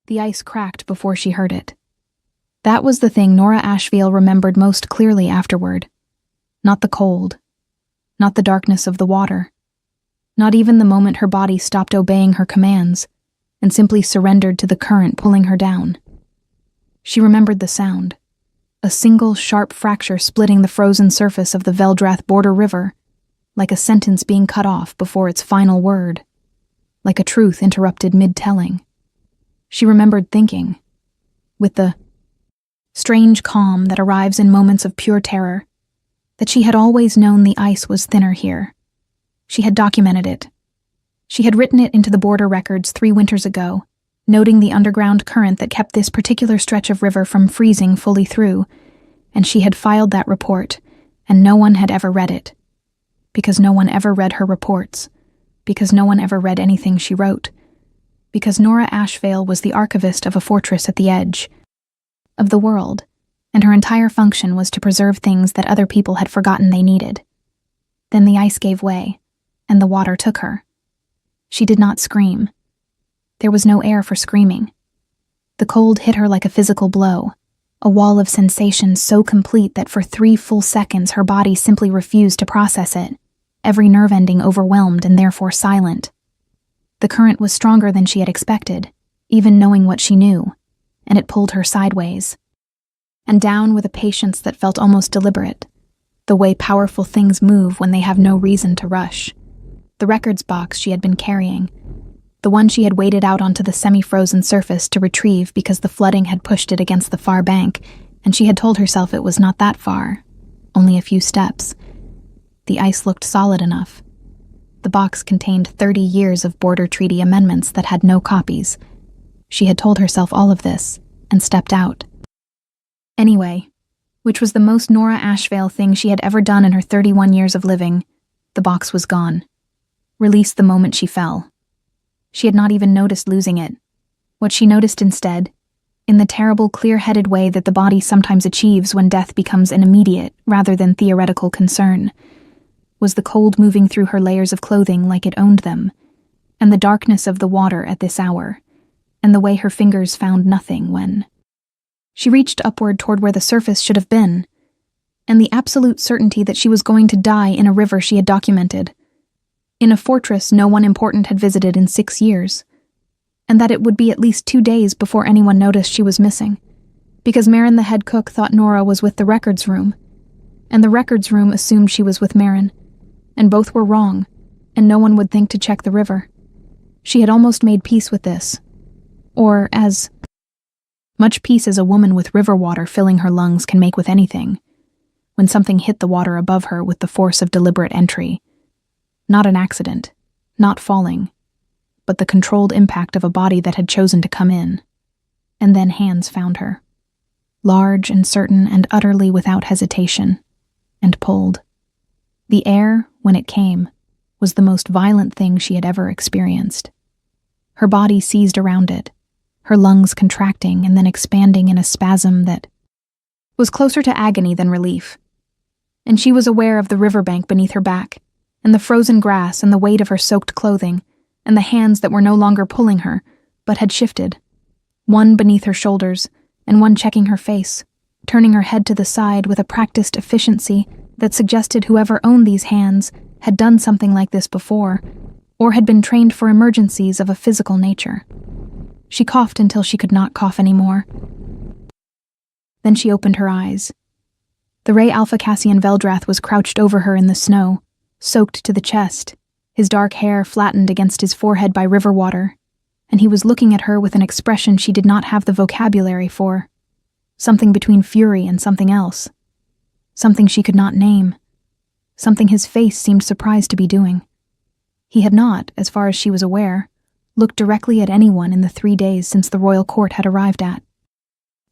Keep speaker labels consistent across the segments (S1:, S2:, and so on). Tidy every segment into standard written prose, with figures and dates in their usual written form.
S1: The ice cracked before she heard it. That was the thing Nora Ashvale remembered most clearly afterward. Not the cold. Not the darkness of the water. Not even the moment her body stopped obeying her commands and simply surrendered to the current pulling her down. She remembered the sound. A single sharp fracture splitting the frozen surface of the Veldrath border river, like a sentence being cut off before its final word, like a truth interrupted mid-telling. She remembered thinking, with the strange calm that arrives in moments of pure terror, that she had always known the ice was thinner here. She had documented it. She had written it into the border records 3 winters ago, noting the underground current that kept this particular stretch of river from freezing fully through, and she had filed that report, and no one had ever read it. Because no one ever read her reports. Because no one ever read anything she wrote. Because Nora Ashvale was the archivist of a fortress at the edge of the world, and her entire function was to preserve things that other people had forgotten they needed. Then the ice gave way, and the water took her. She did not scream. There was no air for screaming. The cold hit her like a physical blow, a wall of sensation so complete that for 3 full seconds her body simply refused to process it, every nerve ending overwhelmed and therefore silent. The current was stronger than she had expected, even knowing what she knew, and it pulled her sideways. And down with a patience that felt almost deliberate, the way powerful things move when they have no reason to rush. The records box she had been carrying, the one she had waded out onto the semi-frozen surface to retrieve because the flooding had pushed it against the far bank, and she had told herself it was not that far, only a few steps. The ice looked solid enough. The box contained 30 years of border treaty amendments that had no copies. She had told herself all of this, and stepped out. Anyway, which was the most Nora Ashvale thing she had ever done in her 31 years of living, the box was gone. Released the moment she fell. She had not even noticed losing it. What she noticed instead, in the terrible clear-headed way that the body sometimes achieves when death becomes an immediate rather than theoretical concern, was the cold moving through her layers of clothing like it owned them, and the darkness of the water at this hour, and the way her fingers found nothing when she reached upward toward where the surface should have been, and the absolute certainty that she was going to die in a river she had documented, in a fortress no one important had visited in 6 years, and that it would be at least 2 days before anyone noticed she was missing, because Marin the head cook thought Nora was with the records room, and the records room assumed she was with Marin, and both were wrong, and no one would think to check the river. She had almost made peace with this, or as much peace as a woman with river water filling her lungs can make with anything, when something hit the water above her with the force of deliberate entry. Not an accident, not falling, but the controlled impact of a body that had chosen to come in. And then hands found her, large and certain and utterly without hesitation, and pulled. The air, when it came, was the most violent thing she had ever experienced. Her body seized around it, her lungs contracting and then expanding in a spasm that was closer to agony than relief. And she was aware of the riverbank beneath her back, and the frozen grass and the weight of her soaked clothing, and the hands that were no longer pulling her, but had shifted, one beneath her shoulders, and one checking her face, turning her head to the side with a practiced efficiency that suggested whoever owned these hands had done something like this before, or had been trained for emergencies of a physical nature. She coughed until she could not cough anymore. Then she opened her eyes. The Ray Alpha Cassian Veldrath was crouched over her in the snow, soaked to the chest, his dark hair flattened against his forehead by river water, and he was looking at her with an expression she did not have the vocabulary for, something between fury and something else, something she could not name, something his face seemed surprised to be doing. He had not, as far as she was aware, looked directly at anyone in the 3 days since the royal court had arrived at.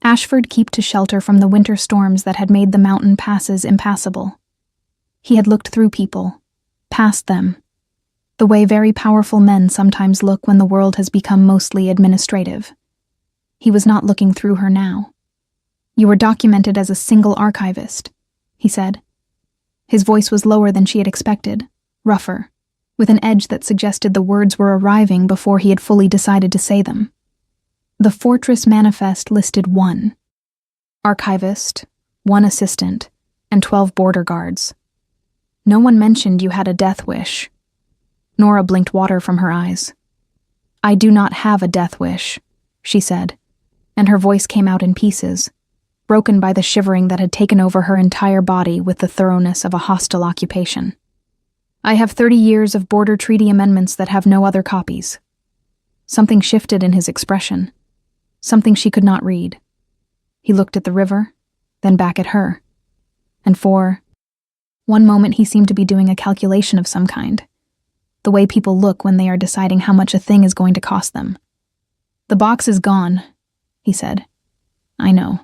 S1: Ashford kept to shelter from the winter storms that had made the mountain passes impassable. He had looked through people, past them, the way very powerful men sometimes look when the world has become mostly administrative. He was not looking through her now. "You were documented as a single archivist," he said. His voice was lower than she had expected, rougher, with an edge that suggested the words were arriving before he had fully decided to say them. The Fortress Manifest listed 1 archivist, 1 assistant, and 12 border guards. No one mentioned you had a death wish. Nora blinked water from her eyes. I do not have a death wish, she said, and her voice came out in pieces, broken by the shivering that had taken over her entire body with the thoroughness of a hostile occupation. I have 30 years of border treaty amendments that have no other copies. Something shifted in his expression, something she could not read. He looked at the river, then back at her, and for one moment he seemed to be doing a calculation of some kind, the way people look when they are deciding how much a thing is going to cost them. The box is gone, he said. I know.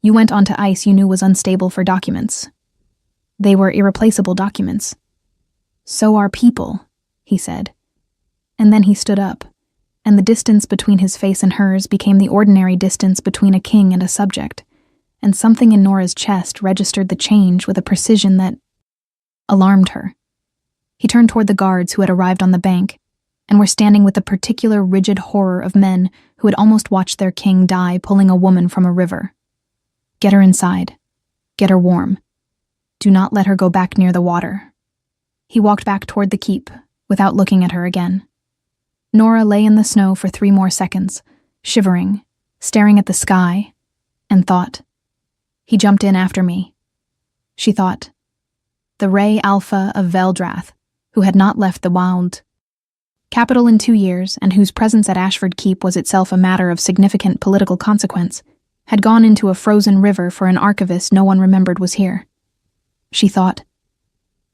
S1: You went onto ice you knew was unstable for documents. They were irreplaceable documents. So are people, he said. And then he stood up, and the distance between his face and hers became the ordinary distance between a king and a subject, and something in Nora's chest registered the change with a precision that alarmed her. He turned toward the guards who had arrived on the bank and were standing with the particular rigid horror of men who had almost watched their king die pulling a woman from a river. Get her inside. Get her warm. Do not let her go back near the water. He walked back toward the keep without looking at her again. Nora lay in the snow for 3 more seconds, shivering, staring at the sky, and thought. He jumped in after me. She thought. The Ray Alpha of Veldrath, who had not left the Wound capital in 2 years and whose presence at Ashford Keep was itself a matter of significant political consequence, had gone into a frozen river for an archivist no one remembered was here. She thought,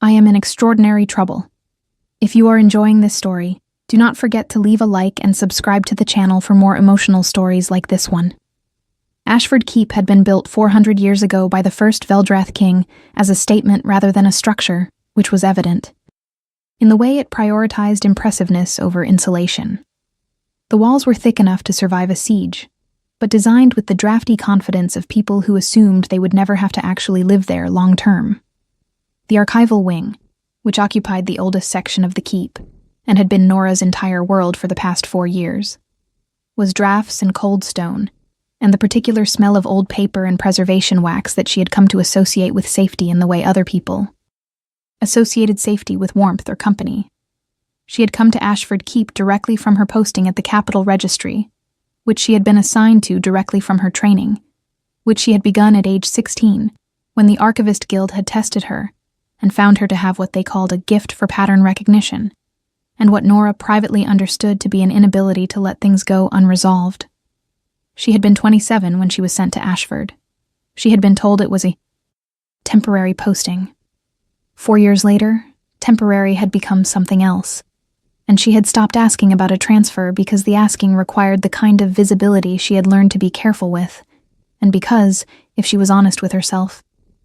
S1: I am in extraordinary trouble. If you are enjoying this story, do not forget to leave a like and subscribe to the channel for more emotional stories like this one. Ashford Keep had been built 400 years ago by the first Veldrath king as a statement rather than a structure, which was evident. In the way it prioritized impressiveness over insulation. The walls were thick enough to survive a siege, but designed with the drafty confidence of people who assumed they would never have to actually live there long term. The archival wing, which occupied the oldest section of the keep, and had been Nora's entire world for the past 4 years, was drafts and cold stone, and the particular smell of old paper and preservation wax that she had come to associate with safety in the way other people associated safety with warmth or company. She had come to Ashford Keep directly from her posting at the Capital Registry, which she had been assigned to directly from her training, which she had begun at age 16, when the Archivist Guild had tested her and found her to have what they called a gift for pattern recognition, and what Nora privately understood to be an inability to let things go unresolved. She had been 27 when she was sent to Ashford. She had been told it was a temporary posting. 4 years later, temporary had become something else, and she had stopped asking about a transfer because the asking required the kind of visibility she had learned to be careful with, and because, if she was honest with herself,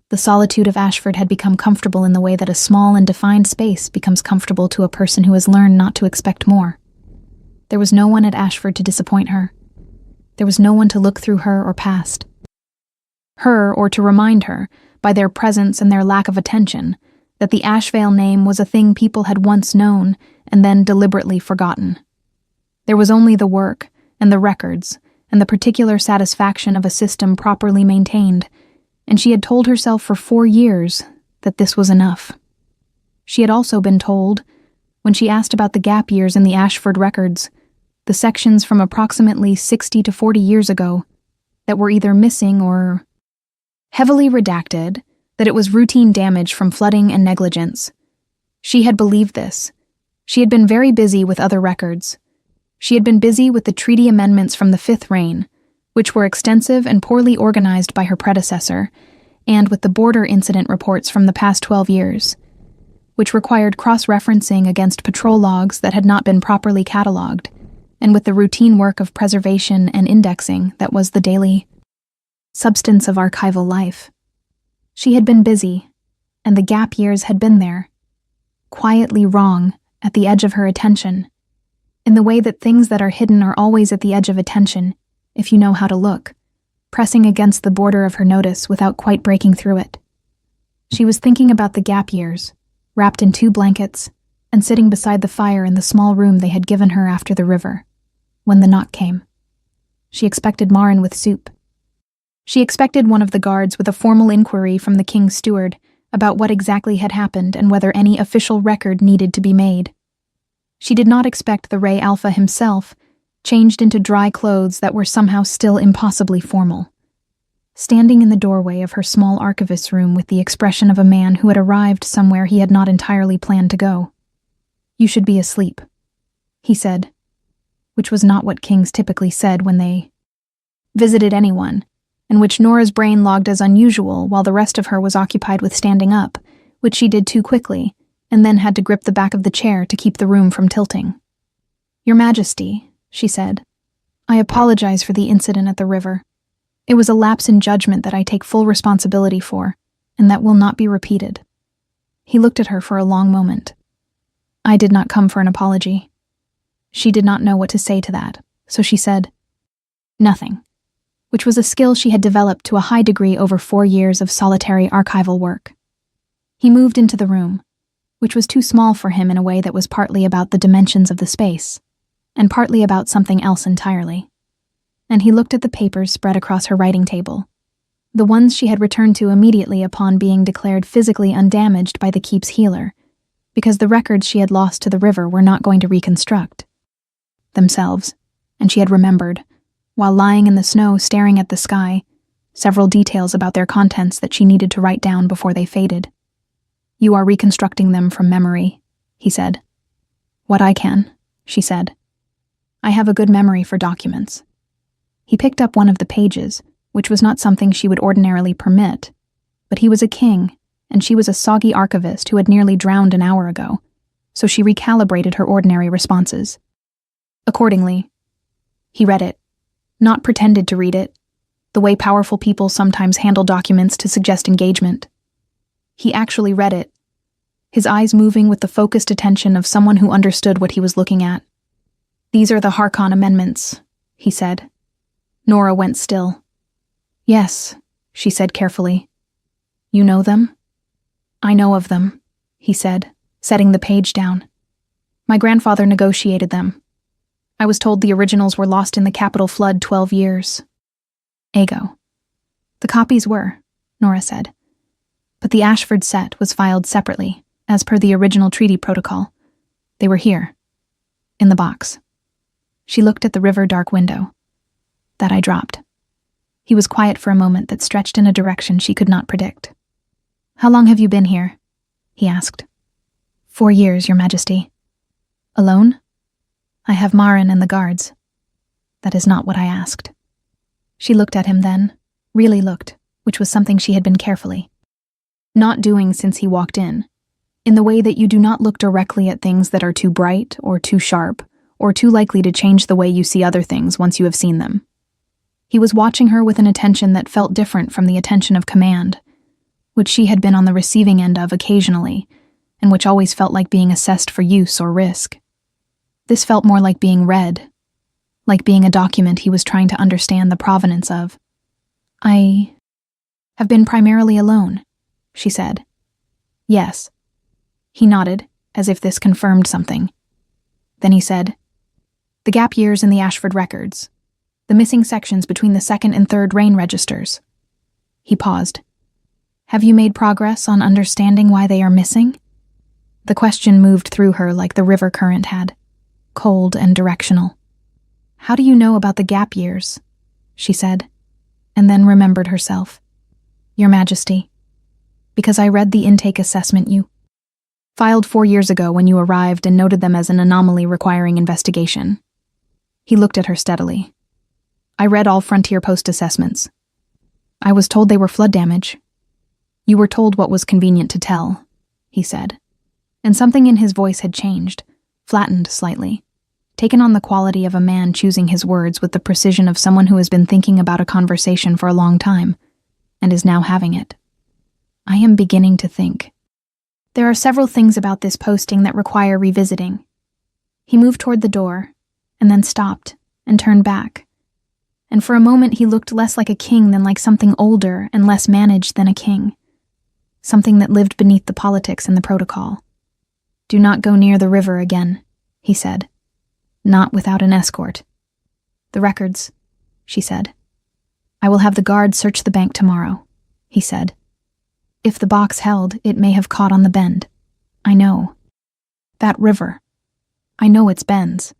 S1: the solitude of Ashford had become comfortable in the way that a small and defined space becomes comfortable to a person who has learned not to expect more. There was no one at Ashford to disappoint her. There was no one to look through her or past her, or to remind her, by their presence and their lack of attention, that the Ashvale name was a thing people had once known and then deliberately forgotten. There was only the work, and the records, and the particular satisfaction of a system properly maintained, and she had told herself for 4 years that this was enough. She had also been told, when she asked about the gap years in the Ashford records, the sections from approximately 60 to 40 years ago, that were either missing or heavily redacted, that it was routine damage from flooding and negligence. She had believed this. She had been very busy with other records. She had been busy with the treaty amendments from the 5th reign, which were extensive and poorly organized by her predecessor, and with the border incident reports from the past 12 years, which required cross-referencing against patrol logs that had not been properly cataloged, and with the routine work of preservation and indexing that was the daily substance of archival life. She had been busy, and the gap years had been there, quietly wrong, at the edge of her attention, in the way that things that are hidden are always at the edge of attention, if you know how to look, pressing against the border of her notice without quite breaking through it. She was thinking about the gap years, wrapped in 2 blankets, and sitting beside the fire in the small room they had given her after the river, when the knock came. She expected Marin with soup. She expected one of the guards with a formal inquiry from the king's steward about what exactly had happened and whether any official record needed to be made. She did not expect the Ray Alpha himself, changed into dry clothes that were somehow still impossibly formal. Standing in the doorway of her small archivist's room with the expression of a man who had arrived somewhere he had not entirely planned to go. "You should be asleep," he said, which was not what kings typically said when they visited anyone, and which Nora's brain logged as unusual while the rest of her was occupied with standing up, which she did too quickly, and then had to grip the back of the chair to keep the room from tilting. "Your Majesty," she said, "I apologize for the incident at the river. It was a lapse in judgment that I take full responsibility for, and that will not be repeated." He looked at her for a long moment. "I did not come for an apology." She did not know what to say to that, so she said, "Nothing," which was a skill she had developed to a high degree over 4 years of solitary archival work. He moved into the room, which was too small for him in a way that was partly about the dimensions of the space, and partly about something else entirely. And he looked at the papers spread across her writing table, the ones she had returned to immediately upon being declared physically undamaged by the keep's healer, because the records she had lost to the river were not going to reconstruct themselves, and she had remembered, while lying in the snow staring at the sky, several details about their contents that she needed to write down before they faded. "You are reconstructing them from memory," he said. "What I can," she said. "I have a good memory for documents." He picked up one of the pages, which was not something she would ordinarily permit, but he was a king, and she was a soggy archivist who had nearly drowned an hour ago, so she recalibrated her ordinary responses. Accordingly, he read it. Not pretended to read it, the way powerful people sometimes handle documents to suggest engagement. He actually read it, his eyes moving with the focused attention of someone who understood what he was looking at. "These are the Harkon amendments," he said. Nora went still. "Yes," she said carefully. "You know them?" "I know of them," he said, setting the page down. "My grandfather negotiated them. I was told the originals were lost in the capital flood 12 years ago." "The copies were," Nora said. "But the Ashford set was filed separately, as per the original treaty protocol. They were here, in the box." She looked at the river-dark window. "That I dropped." He was quiet for a moment that stretched in a direction she could not predict. "How long have you been here?" he asked. 4 years, Your Majesty." "Alone?" "I have Marin and the guards." "That is not what I asked." She looked at him then, really looked, which was something she had been carefully not doing since he walked in the way that you do not look directly at things that are too bright or too sharp or too likely to change the way you see other things once you have seen them. He was watching her with an attention that felt different from the attention of command, which she had been on the receiving end of occasionally, and which always felt like being assessed for use or risk. This felt more like being read, like being a document he was trying to understand the provenance of. "I have been primarily alone," she said. "Yes." He nodded, as if this confirmed something. Then he said, "The gap years in the Ashford records, the missing sections between the 2nd and 3rd rain registers." He paused. "Have you made progress on understanding why they are missing?" The question moved through her like the river current had, cold and directional. "How do you know about the gap years?" she said, and then remembered herself. "Your Majesty, because I read the intake assessment you filed 4 years ago when you arrived and noted them as an anomaly requiring investigation." He looked at her steadily. "I read all Frontier Post assessments. I was told they were flood damage." "You were told what was convenient to tell," he said, and something in his voice had changed, flattened slightly, taken on the quality of a man choosing his words with the precision of someone who has been thinking about a conversation for a long time, and is now having it. "I am beginning to think. There are several things about this posting that require revisiting." He moved toward the door, and then stopped, and turned back. And for a moment he looked less like a king than like something older and less managed than a king. Something that lived beneath the politics and the protocol. "Do not go near the river again," he said. "Not without an escort." "The records," she said. "I will have the guards search the bank tomorrow," he said. "If the box held, it may have caught on the bend. I know. That river. I know its bends."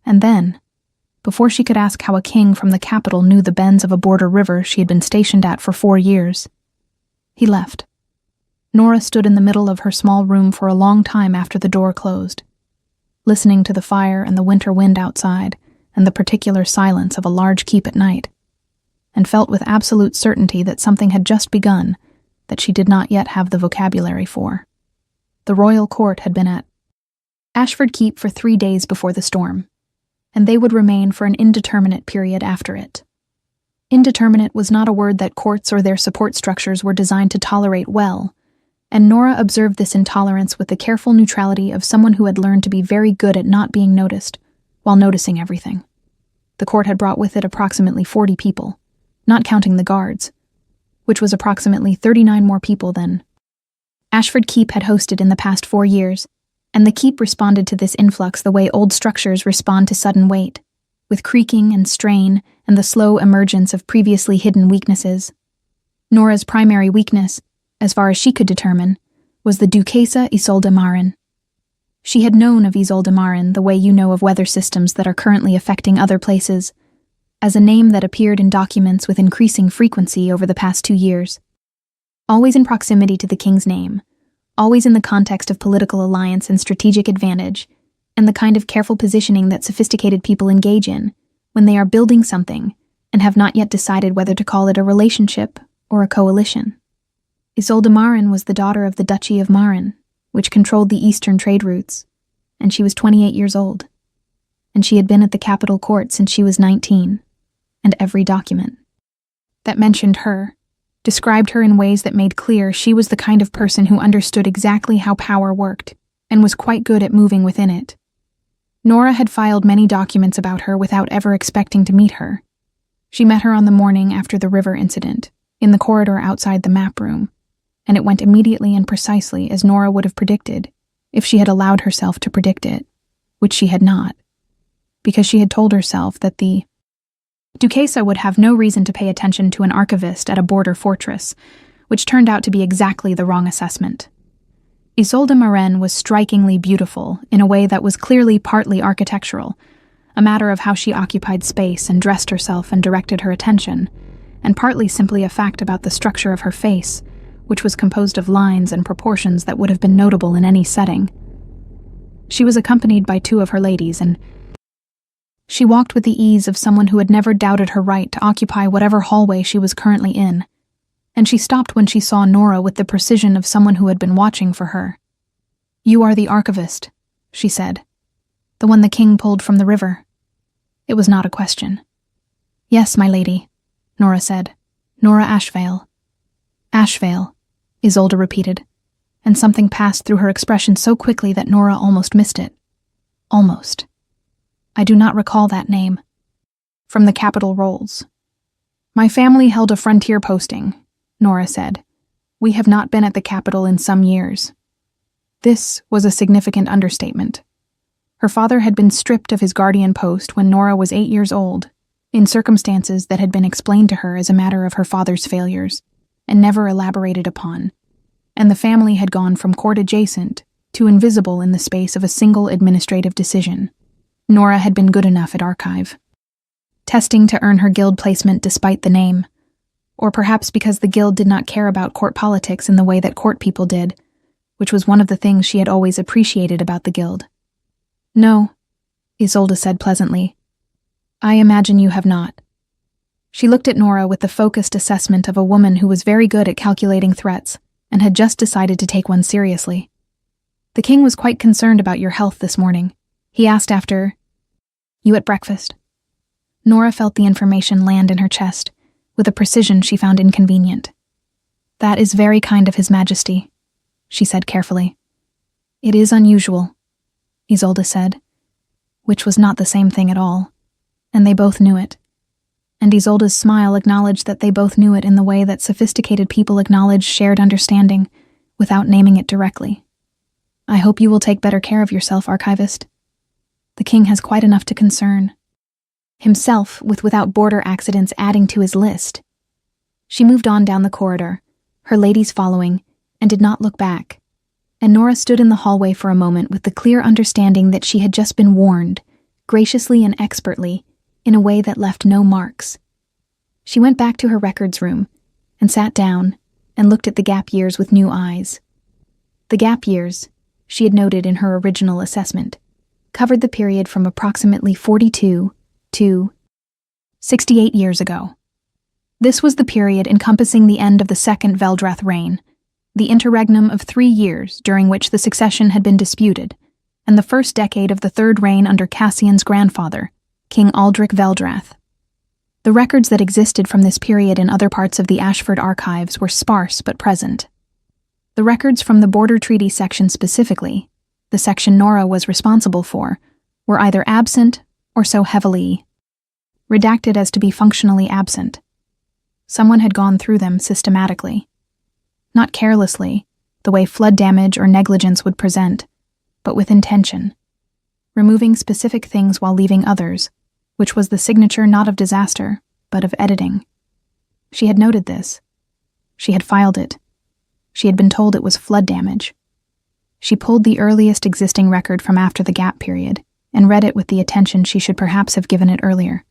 S1: And then, before she could ask how a king from the capital knew the bends of a border river she had been stationed at for 4 years, he left. Nora stood in the middle of her small room for a long time after the door closed, listening to the fire and the winter wind outside and the particular silence of a large keep at night, and felt with absolute certainty that something had just begun that she did not yet have the vocabulary for. The royal court had been at Ashford Keep for 3 days before the storm, and they would remain for an indeterminate period after it. Indeterminate was not a word that courts or their support structures were designed to tolerate well, and Nora observed this intolerance with the careful neutrality of someone who had learned to be very good at not being noticed, while noticing everything. The court had brought with it approximately 40 people, not counting the guards, which was approximately 39 more people than Ashford Keep had hosted in the past 4 years, and the keep responded to this influx the way old structures respond to sudden weight, with creaking and strain and the slow emergence of previously hidden weaknesses. Nora's primary weakness, as far as she could determine, was the Duquesa Isolde Marin. She had known of Isolde Marin the way you know of weather systems that are currently affecting other places, as a name that appeared in documents with increasing frequency over the past 2 years. Always in proximity to the king's name, always in the context of political alliance and strategic advantage, and the kind of careful positioning that sophisticated people engage in when they are building something and have not yet decided whether to call it a relationship or a coalition. Isolde Marin was the daughter of the Duchy of Marin, which controlled the eastern trade routes, and she was 28 years old. And she had been at the capital court since she was 19, and every document that mentioned her described her in ways that made clear she was the kind of person who understood exactly how power worked and was quite good at moving within it. Nora had filed many documents about her without ever expecting to meet her. She met her on the morning after the river incident, in the corridor outside the map room, and it went immediately and precisely as Nora would have predicted if she had allowed herself to predict it, which she had not, because she had told herself that the Duquesa would have no reason to pay attention to an archivist at a border fortress, which turned out to be exactly the wrong assessment. Isolde Marin was strikingly beautiful in a way that was clearly partly architectural, a matter of how she occupied space and dressed herself and directed her attention, and partly simply a fact about the structure of her face, which was composed of lines and proportions that would have been notable in any setting. She was accompanied by 2 of her ladies, and she walked with the ease of someone who had never doubted her right to occupy whatever hallway she was currently in, and she stopped when she saw Nora with the precision of someone who had been watching for her. "You are the archivist," she said. "The one the king pulled from the river." It was not a question. "Yes, my lady," Nora said. "Nora Ashvale." "Ashvale," Isolde repeated, and something passed through her expression so quickly that Nora almost missed it. Almost. "I do not recall that name." From the capital rolls. "My family held a frontier posting," Nora said. "We have not been at the capital in some years." This was a significant understatement. Her father had been stripped of his guardian post when Nora was 8 years old, in circumstances that had been explained to her as a matter of her father's failures, and never elaborated upon, and the family had gone from court adjacent to invisible in the space of a single administrative decision. Nora had been good enough at archive, testing to earn her guild placement despite the name, or perhaps because the guild did not care about court politics in the way that court people did, which was one of the things she had always appreciated about the guild. "No," Isolde said pleasantly. "I imagine you have not." She looked at Nora with the focused assessment of a woman who was very good at calculating threats and had just decided to take one seriously. "The king was quite concerned about your health this morning. He asked after you at breakfast." Nora felt the information land in her chest, with a precision she found inconvenient. "That is very kind of His Majesty," she said carefully. "It is unusual," Isolde said, which was not the same thing at all, and they both knew it. And Isolde's smile acknowledged that they both knew it in the way that sophisticated people acknowledge shared understanding, without naming it directly. "I hope you will take better care of yourself, Archivist. The king has quite enough to concern." himself with without border accidents adding to his list. She moved on down the corridor, her ladies following, and did not look back. And Nora stood in the hallway for a moment with the clear understanding that she had just been warned, graciously and expertly, in a way that left no marks. She went back to her records room and sat down and looked at the gap years with new eyes. The gap years, she had noted in her original assessment, covered the period from approximately 42 to 68 years ago. This was the period encompassing the end of the second Veldrath reign, the interregnum of 3 years during which the succession had been disputed, and the first decade of the third reign under Cassian's grandfather, King Aldric Veldrath. The records that existed from this period in other parts of the Ashford archives were sparse but present. The records from the Border Treaty section specifically, the section Nora was responsible for, were either absent or so heavily redacted as to be functionally absent. Someone had gone through them systematically. Not carelessly, the way flood damage or negligence would present, but with intention, removing specific things while leaving others, which was the signature not of disaster, but of editing. She had noted this. She had filed it. She had been told it was flood damage. She pulled the earliest existing record from after the gap period and read it with the attention she should perhaps have given it earlier.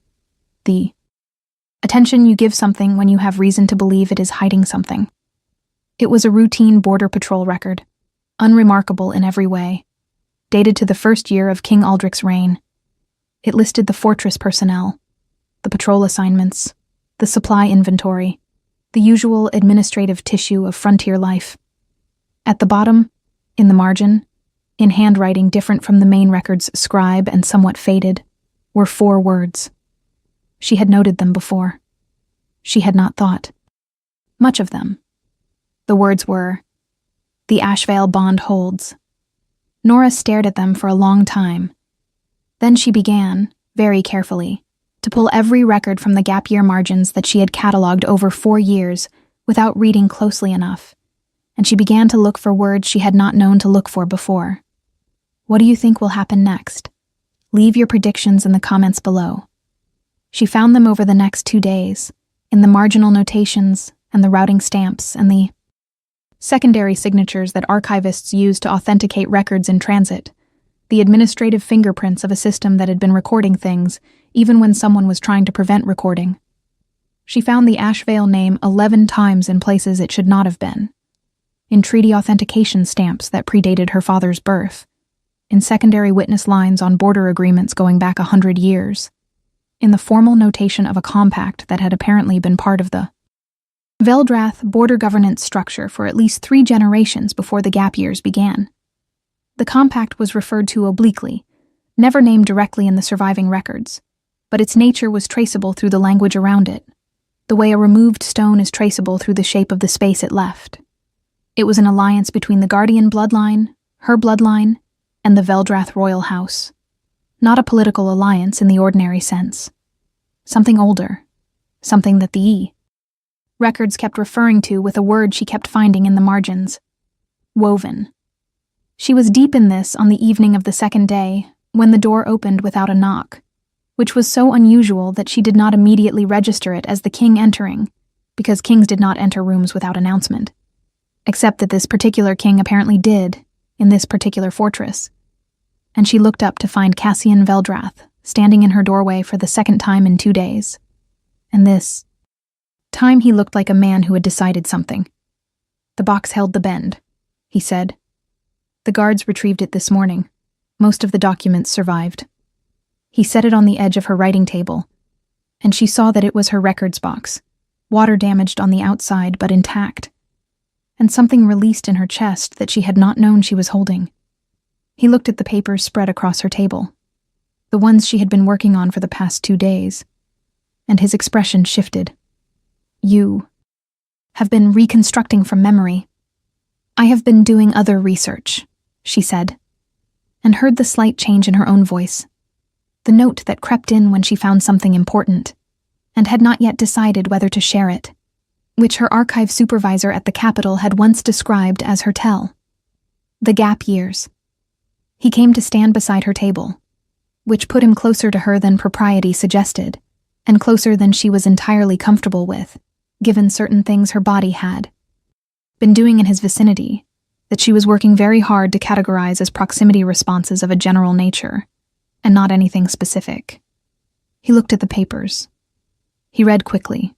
S1: The attention you give something when you have reason to believe it is hiding something. It was a routine Border Patrol record, unremarkable in every way, dated to the first year of King Aldric's reign. It listed the fortress personnel, the patrol assignments, the supply inventory, the usual administrative tissue of frontier life. At the bottom, in the margin, in handwriting different from the main record's scribe and somewhat faded, were 4 words. She had noted them before. She had not thought much of them. The words were, "The Ashvale bond holds." Nora stared at them for a long time. Then she began, very carefully, to pull every record from the gap year margins that she had catalogued over 4 years without reading closely enough, and she began to look for words she had not known to look for before. What do you think will happen next? Leave your predictions in the comments below. She found them over the next 2 days, in the marginal notations and the routing stamps and the secondary signatures that archivists use to authenticate records in transit, the administrative fingerprints of a system that had been recording things, even when someone was trying to prevent recording. She found the Ashvale name 11 times in places it should not have been. In treaty authentication stamps that predated her father's birth, in secondary witness lines on border agreements going back 100 years, in the formal notation of a compact that had apparently been part of the Veldrath border governance structure for at least 3 generations before the gap years began. The compact was referred to obliquely, never named directly in the surviving records, but its nature was traceable through the language around it, the way a removed stone is traceable through the shape of the space it left. It was an alliance between the Guardian bloodline, her bloodline, and the Veldrath royal house. Not a political alliance in the ordinary sense. Something older, something that the records kept referring to with a word she kept finding in the margins. Woven. She was deep in this on the evening of the second day, when the door opened without a knock, which was so unusual that she did not immediately register it as the king entering, because kings did not enter rooms without announcement. Except that this particular king apparently did, in this particular fortress. And she looked up to find Cassian Veldrath standing in her doorway for the second time in 2 days. And this time he looked like a man who had decided something. "The box held the bend," he said. "The guards retrieved it this morning. Most of the documents survived." He set it on the edge of her writing table, and she saw that it was her records box, water damaged on the outside but intact, and something released in her chest that she had not known she was holding. He looked at the papers spread across her table, the ones she had been working on for the past 2 days, and his expression shifted. "You have been reconstructing from memory." "I have been doing other research," she said, and heard the slight change in her own voice, the note that crept in when she found something important, and had not yet decided whether to share it, which her archive supervisor at the Capitol had once described as her tell. The gap years. He came to stand beside her table. which put him closer to her than propriety suggested, and closer than she was entirely comfortable with, given certain things her body had been doing in his vicinity, that she was working very hard to categorize as proximity responses of a general nature, and not anything specific. He looked at the papers. He read quickly,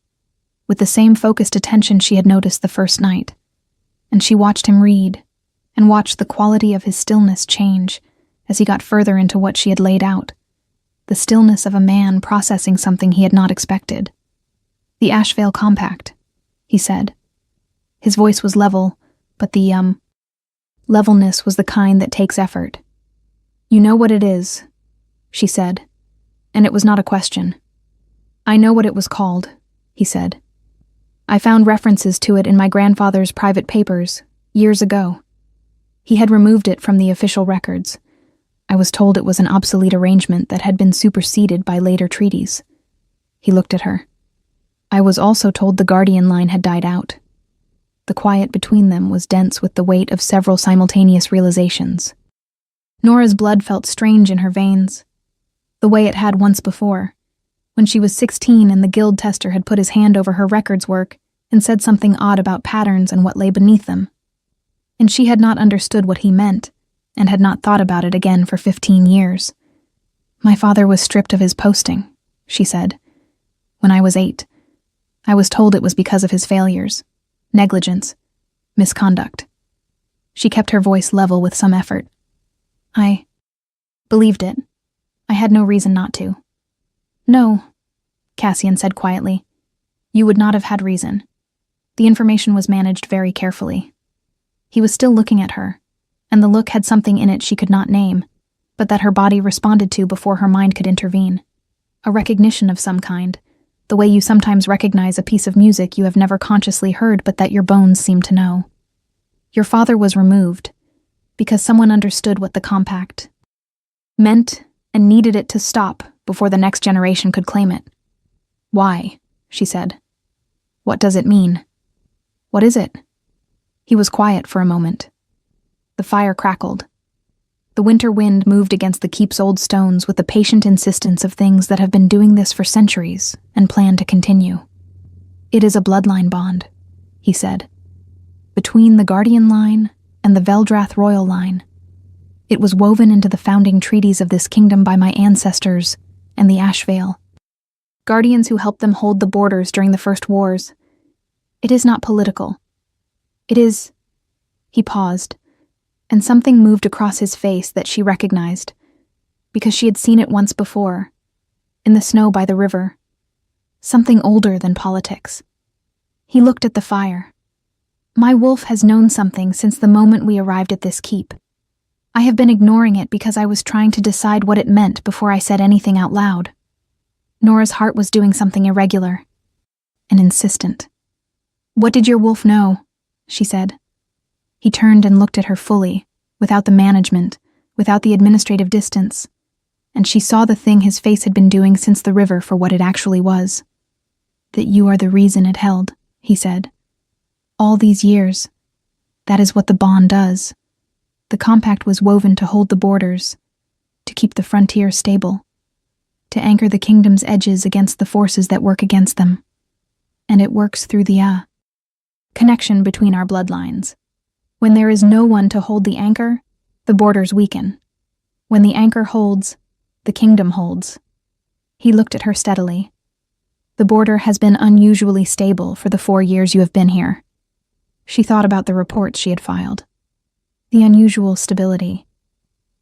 S1: with the same focused attention she had noticed the first night, and she watched him read, and watched the quality of his stillness change as he got further into what she had laid out, the stillness of a man processing something he had not expected. "The Ashvale Compact," he said. His voice was level, but the, levelness was the kind that takes effort. "You know what it is," she said, and it was not a question. "I know what it was called," he said. "I found references to it in my grandfather's private papers, years ago. He had removed it from the official records. I was told it was an obsolete arrangement that had been superseded by later treaties." He looked at her. "I was also told the Guardian line had died out." The quiet between them was dense with the weight of several simultaneous realizations. Nora's blood felt strange in her veins, the way it had once before, when she was 16 and the guild tester had put his hand over her records work and said something odd about patterns and what lay beneath them. And she had not understood what he meant, and had not thought about it again for 15 years. "My father was stripped of his posting," she said. "When I was 8. I was told it was because of his failures. Negligence. Misconduct." She kept her voice level with some effort. "I believed it. I had no reason not to." "No," Cassian said quietly. "You would not have had reason. The information was managed very carefully." He was still looking at her, and the look had something in it she could not name, but that her body responded to before her mind could intervene. A recognition of some kind, the way you sometimes recognize a piece of music you have never consciously heard but that your bones seem to know. "Your father was removed because someone understood what the compact meant and needed it to stop before the next generation could claim it." "Why?" she said. "What does it mean? What is it?" He was quiet for a moment. The fire crackled. The winter wind moved against the keep's old stones with the patient insistence of things that have been doing this for centuries and plan to continue. "It is a bloodline bond," he said, "between the Guardian line and the Veldrath royal line. It was woven into the founding treaties of this kingdom by my ancestors and the Ashvale, guardians who helped them hold the borders during the first wars. It is not political. It is—" He paused, and something moved across his face that she recognized, because she had seen it once before, in the snow by the river. Something older than politics. He looked at the fire. "My wolf has known something since the moment we arrived at this keep. I have been ignoring it because I was trying to decide what it meant before I said anything out loud." Nora's heart was doing something irregular and insistent. "What did your wolf know?" she said. He turned and looked at her fully, without the management, without the administrative distance, and she saw the thing his face had been doing since the river for what it actually was. "That you are the reason it held," he said. "All these years. That is what the bond does. The compact was woven to hold the borders, to keep the frontier stable, to anchor the kingdom's edges against the forces that work against them. And it works through the connection between our bloodlines. When there is no one to hold the anchor, the borders weaken. When the anchor holds, the kingdom holds." He looked at her steadily. "The border has been unusually stable for the 4 years you have been here." She thought about the reports she had filed. The unusual stability.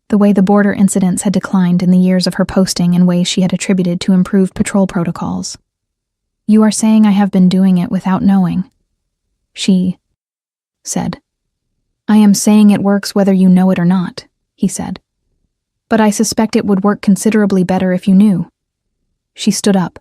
S1: The way the border incidents had declined in the years of her posting in ways she had attributed to improved patrol protocols. "You are saying I have been doing it without knowing," she said. "I am saying it works whether you know it or not," he said. "But I suspect it would work considerably better if you knew." She stood up,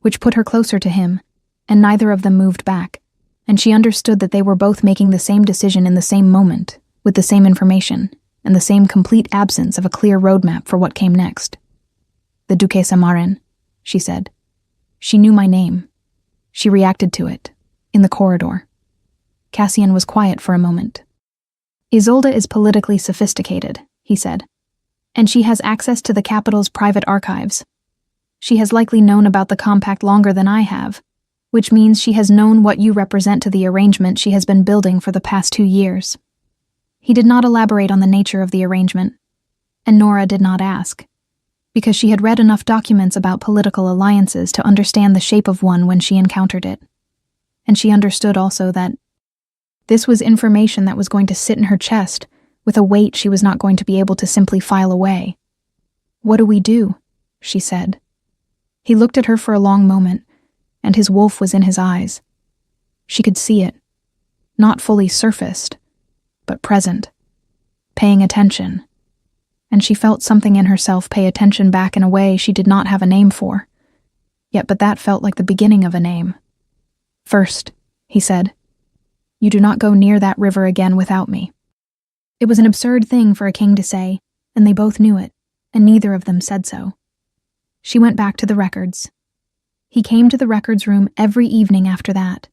S1: which put her closer to him, and neither of them moved back, and she understood that they were both making the same decision in the same moment, with the same information, and the same complete absence of a clear roadmap for what came next. "The Duquesa Marin," she said. "She knew my name. She reacted to it, in the corridor." Cassian was quiet for a moment. "Isolde is politically sophisticated," he said. And she has access to the capital's private archives. She has likely known about the compact longer than I have, which means she has known what you represent to the arrangement she has been building for the past 2 years. He did not elaborate on the nature of the arrangement, and Nora did not ask, because she had read enough documents about political alliances to understand the shape of one when she encountered it. And she understood also that this was information that was going to sit in her chest with a weight she was not going to be able to simply file away. "What do we do?" she said. He looked at her for a long moment, and his wolf was in his eyes. She could see it, not fully surfaced, but present, paying attention. And she felt something in herself pay attention back in a way she did not have a name for. But that felt like the beginning of a name. "First," he said, "you do not go near that river again without me." It was an absurd thing for a king to say, and they both knew it, and neither of them said so. She went back to the records. He came to the records room every evening after that.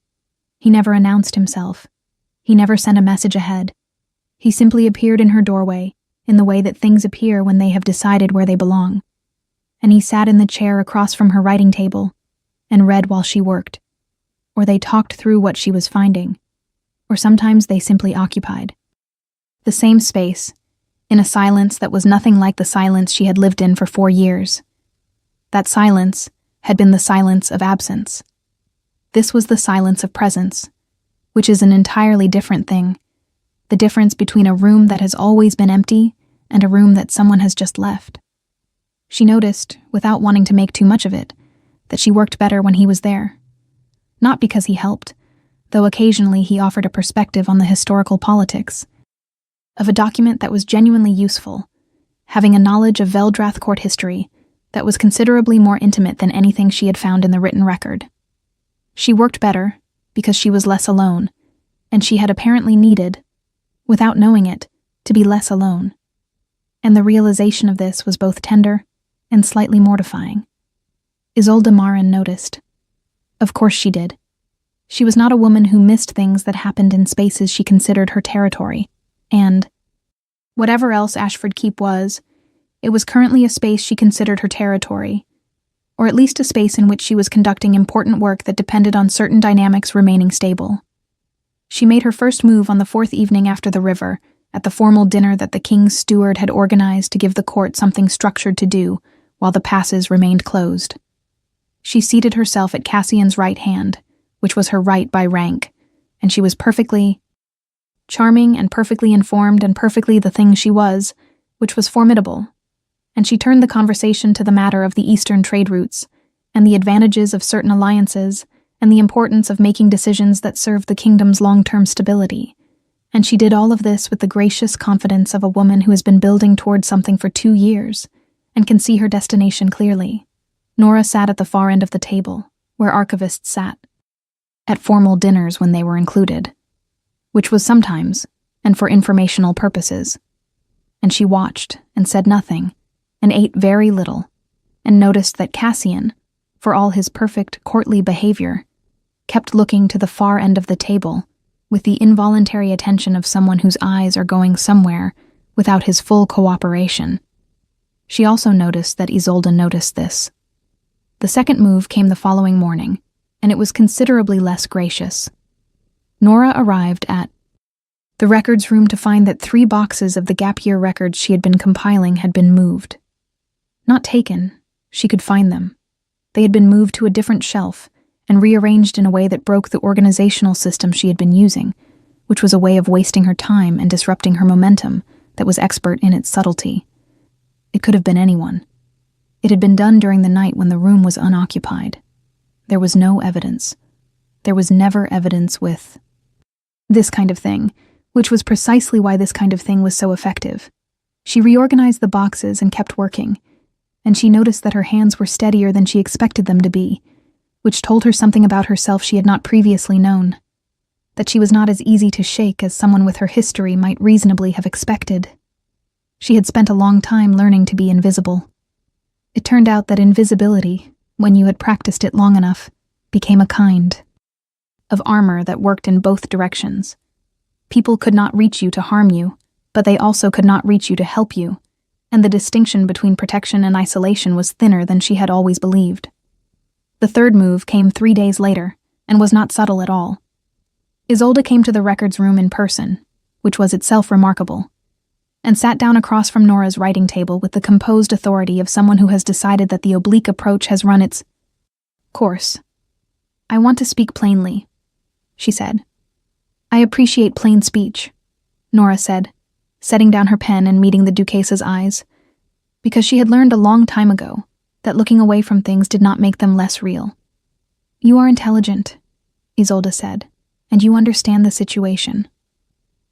S1: He never announced himself. He never sent a message ahead. He simply appeared in her doorway, in the way that things appear when they have decided where they belong. And he sat in the chair across from her writing table and read while she worked, or they talked through what she was finding, or sometimes they simply occupied the same space, in a silence that was nothing like the silence she had lived in for 4 years. That silence had been the silence of absence. This was the silence of presence, which is an entirely different thing, the difference between a room that has always been empty and a room that someone has just left. She noticed, without wanting to make too much of it, that she worked better when he was there. Not because he helped, though occasionally he offered a perspective on the historical politics, of a document that was genuinely useful, having a knowledge of Veldrath court history that was considerably more intimate than anything she had found in the written record. She worked better because she was less alone, and she had apparently needed, without knowing it, to be less alone. And the realization of this was both tender and slightly mortifying. Isolde Marin noticed. Of course she did. She was not a woman who missed things that happened in spaces she considered her territory, and whatever else Ashford Keep was, it was currently a space she considered her territory, or at least a space in which she was conducting important work that depended on certain dynamics remaining stable. She made her first move on the 4th evening after the river, at the formal dinner that the king's steward had organized to give the court something structured to do while the passes remained closed. She seated herself at Cassian's right hand, which was her right by rank, and she was perfectly charming and perfectly informed and perfectly the thing she was, which was formidable. And she turned the conversation to the matter of the eastern trade routes, and the advantages of certain alliances, and the importance of making decisions that served the kingdom's long-term stability. And she did all of this with the gracious confidence of a woman who has been building towards something for 2 years, and can see her destination clearly. Nora sat at the far end of the table, where archivists sat, at formal dinners when they were included, which was sometimes, and for informational purposes. And she watched, and said nothing, and ate very little, and noticed that Cassian, for all his perfect courtly behavior, kept looking to the far end of the table with the involuntary attention of someone whose eyes are going somewhere without his full cooperation. She also noticed that Isolde noticed this. The second move came the following morning, and it was considerably less gracious. Nora arrived at the records room to find that 3 boxes of the gap year records she had been compiling had been moved. Not taken, she could find them. They had been moved to a different shelf and rearranged in a way that broke the organizational system she had been using, which was a way of wasting her time and disrupting her momentum that was expert in its subtlety. It could have been anyone. It had been done during the night when the room was unoccupied. There was no evidence. There was never evidence with this kind of thing, which was precisely why this kind of thing was so effective. She reorganized the boxes and kept working, and she noticed that her hands were steadier than she expected them to be, which told her something about herself she had not previously known, that she was not as easy to shake as someone with her history might reasonably have expected. She had spent a long time learning to be invisible. It turned out that invisibility, when you had practiced it long enough, became a kind of armor that worked in both directions. People could not reach you to harm you, but they also could not reach you to help you, and the distinction between protection and isolation was thinner than she had always believed. The third move came 3 days later, and was not subtle at all. Isolde came to the records room in person, which was itself remarkable, and sat down across from Nora's writing table with the composed authority of someone who has decided that the oblique approach has run its course. "I want to speak plainly," she said. "I appreciate plain speech," Nora said, setting down her pen and meeting the Duquesse's eyes, because she had learned a long time ago that looking away from things did not make them less real. "You are intelligent," Isolde said, "and you understand the situation.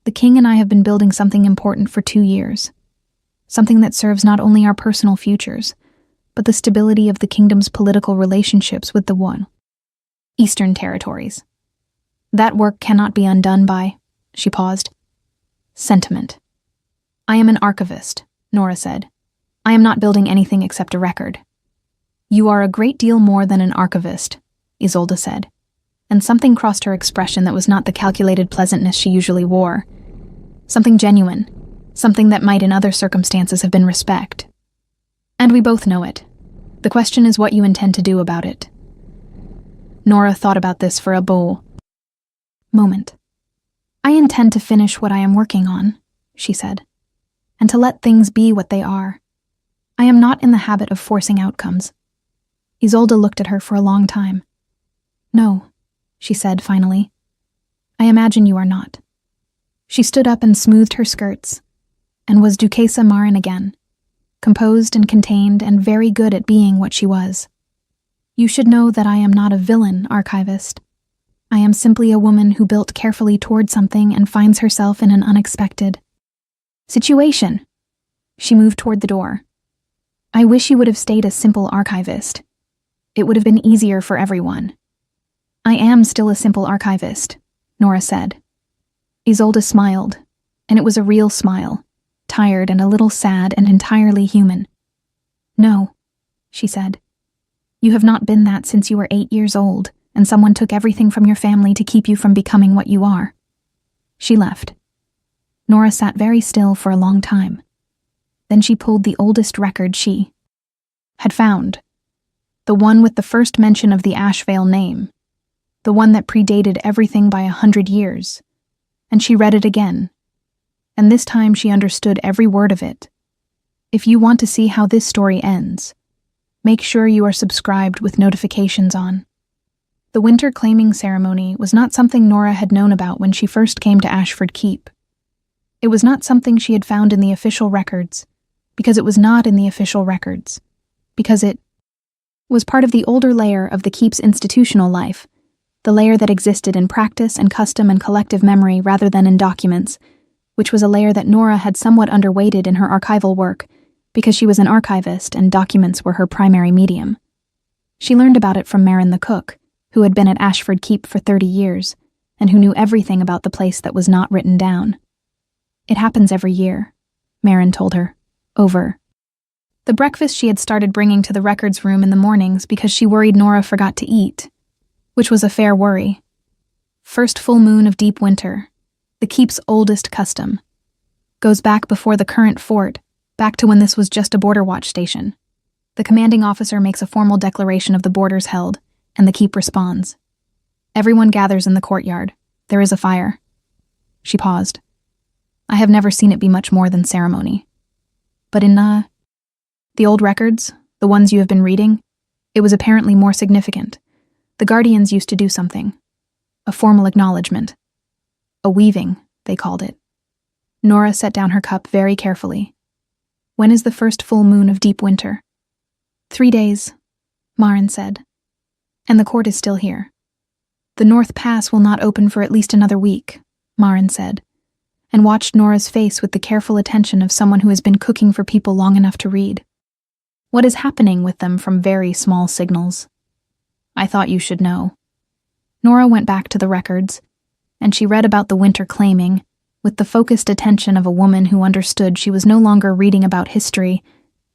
S1: The king and I have been building something important for 2 years, something that serves not only our personal futures, but the stability of the kingdom's political relationships with the Eastern territories. That work cannot be undone by," she paused, "sentiment. I am an archivist," Nora said. "I am not building anything except a record." "You are a great deal more than an archivist," Isolde said, and something crossed her expression that was not the calculated pleasantness she usually wore. Something genuine, something that might in other circumstances have been respect. "And we both know it. The question is what you intend to do about it." Nora thought about this for a moment. "I intend to finish what I am working on," she said, "and to let things be what they are. I am not in the habit of forcing outcomes." Isolde looked at her for a long time. "No," she said finally. "I imagine you are not." She stood up and smoothed her skirts, and was Duquesa Marin again, composed and contained and very good at being what she was. "You should know that I am not a villain archivist. I am simply a woman who built carefully toward something and finds herself in an unexpected situation." She moved toward the door. "I wish you would have stayed a simple archivist. It would have been easier for everyone." "I am still a simple archivist," Nora said. Isolde smiled, and it was a real smile, tired and a little sad and entirely human. "No," she said. "You have not been that since you were 8 years old, and someone took everything from your family to keep you from becoming what you are." She left. Nora sat very still for a long time. Then she pulled the oldest record she had found, the one with the first mention of the Ashvale name, the one that predated everything by 100 years, and she read it again, and this time she understood every word of it. If you want to see how this story ends, make sure you are subscribed with notifications on. The winter claiming ceremony was not something Nora had known about when she first came to Ashford Keep. It was not something she had found in the official records, because it was not in the official records, because it was part of the older layer of the Keep's institutional life, the layer that existed in practice and custom and collective memory rather than in documents, which was a layer that Nora had somewhat underweighted in her archival work because she was an archivist and documents were her primary medium. She learned about it from Marin the cook, who had been at Ashford Keep for 30 years, and who knew everything about the place that was not written down. "It happens every year," Marin told her, over the breakfast she had started bringing to the records room in the mornings because she worried Nora forgot to eat, which was a fair worry. First full moon of deep winter, the Keep's oldest custom, goes back before the current fort, back to when this was just a border watch station. The commanding officer makes a formal declaration of the borders held, and the Keep responds. Everyone gathers in the courtyard. There is a fire. She paused. I have never seen it be much more than ceremony. But in the old records, the ones you have been reading, it was apparently more significant. The guardians used to do something. A formal acknowledgement. A weaving, they called it. Nora set down her cup very carefully. When is the first full moon of deep winter? 3 days, Marin said. And the court is still here. The North Pass will not open for at least another week, Marin said, and watched Nora's face with the careful attention of someone who has been cooking for people long enough to read. What is happening with them from very small signals? I thought you should know. Nora went back to the records, and she read about the winter claiming, with the focused attention of a woman who understood she was no longer reading about history,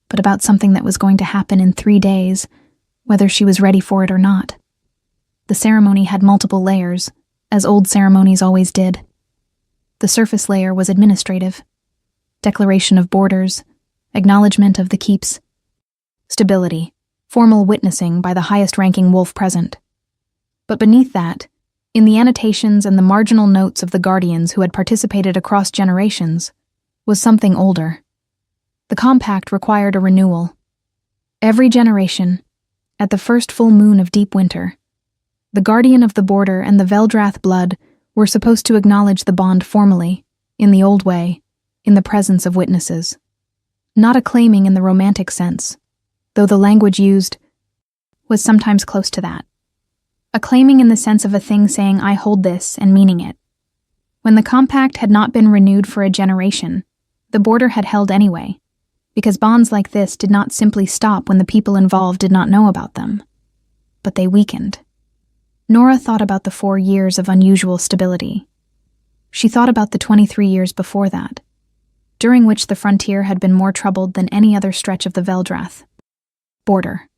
S1: but about something that was going to happen in 3 days, whether she was ready for it or not. The ceremony had multiple layers, as old ceremonies always did. The surface layer was administrative. Declaration of borders, acknowledgement of the keep's stability, formal witnessing by the highest-ranking wolf present. But beneath that, in the annotations and the marginal notes of the guardians who had participated across generations, was something older. The compact required a renewal. Every generation, at the first full moon of deep winter, the guardian of the border and the Veldrath blood were supposed to acknowledge the bond formally, in the old way, in the presence of witnesses. Not a claiming in the romantic sense, though the language used was sometimes close to that. A claiming in the sense of a thing saying, "I hold this," and meaning it. When the compact had not been renewed for a generation, the border had held anyway, because bonds like this did not simply stop when the people involved did not know about them, but they weakened. Nora thought about the 4 years of unusual stability. She thought about the 23 years before that, during which the frontier had been more troubled than any other stretch of the Veldrath border.